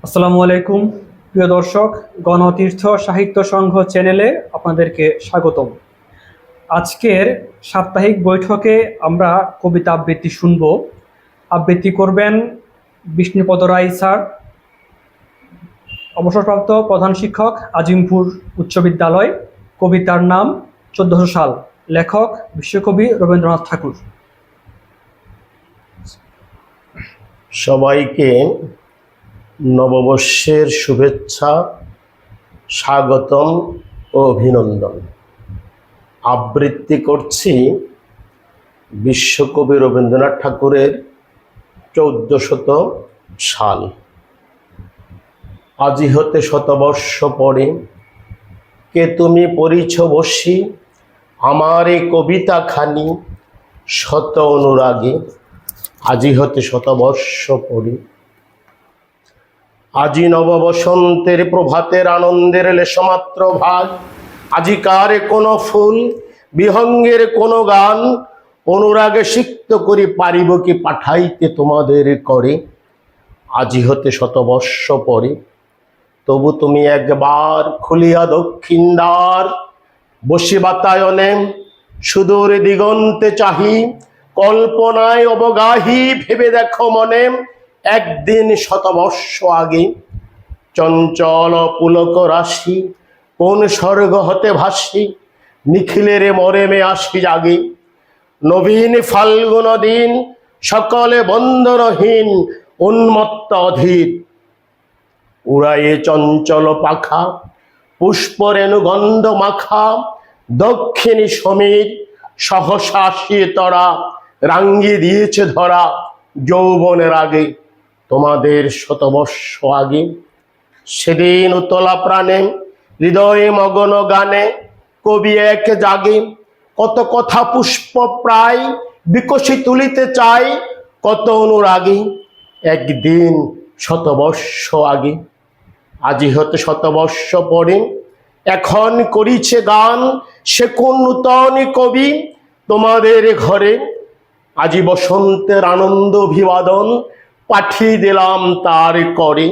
আসসালামু আলাইকুম প্রিয় দর্শক, গণতীর্থ সাহিত্য সংঘ চ্যানেলে আপনাদেরকে স্বাগতম। আজকের সাপ্তাহিক বৈঠকে আমরা কবিতা আবৃত্তি শুনব। আবৃত্তি করবেন বিষ্ণুপদ রায় স্যার, অবসরপ্রাপ্ত প্রধান শিক্ষক, আজিমপুর উচ্চ বিদ্যালয়। কবিতার নাম 1400 সাল, লেখক বিশ্বকবি রবীন্দ্রনাথ ঠাকুর। সবাইকে নববর্ষের শুভেচ্ছা, স্বাগতম ও অভিনন্দন। আবৃত্তি করছি বিশ্বকবি রবীন্দ্রনাথ ঠাকুরের 1400 সাল। আজি হতে শতবর্ষ পরে কে তুমি পড়িছ বসি, আমার এই কবিতা খানি শত অনুরাগে। আজি হতে শতবর্ষ পরে, আজি নববসন্তের প্রভাতের আনন্দের লেশমাত্র ভাগ। আজিকার কোনো ফুল, বিহঙ্গের কোনো গান, অনুরাগে সিক্ত করি পারিব কি পাঠাইতে তোমাদের করে। আজি হতে শতবর্ষ পরে, তবু তুমি একবার খুলিয়া দক্ষিণ দ্বার। বসি বাতায়নে সুদূর দিগন্তে চাহি, কল্পনায় অবগাহী ভেবে দেখো মনে। একদিন শতবর্ষ আগে চঞ্চল পুলক রাশি, কোন স্বর্গ হতে ভাসি, নিখিলের মরেমে আসি জাগে। নবীন ফাল্গুন দিন, সকলে বন্দরহীন, উন্মত্ত অধীর। উড়ায়ে চঞ্চল পাখা, পুষ্পরেণু গন্ধ মাখা, দক্ষিণী সমীর সহসা আসিয়ে তরা। রাঙ্গি দিয়েছে ধরা যৌবনের আগে, তোমাদের শতবর্ষ আগে। সেদিন উতলা প্রাণে হৃদয়ে মগন গানে কবি এক জাগে। কত কথা পুষ্প প্রায় বিকশি তুলিতে চাই, কত অনুরাগী একদিন শতবর্ষ আগে। আজি হতে শতবর্ষ পরে এখন করিছে গান, সে কোন নূতন কবি তোমাদের ঘরে। আজি বসন্তের আনন্দ অভিবাদন পাঠিয়ে দিলাম তার করে।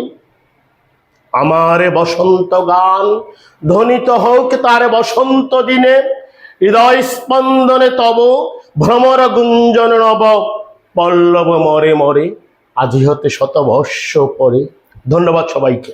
আমার বসন্ত গান ধ্বনিত হোক তার বসন্ত দিনে, হৃদয় স্পন্দনে তব ভ্রমর গুঞ্জন নব। পল্লব মরে মরে আজি হতে শতবর্ষ পরে। ধন্যবাদ সবাইকে।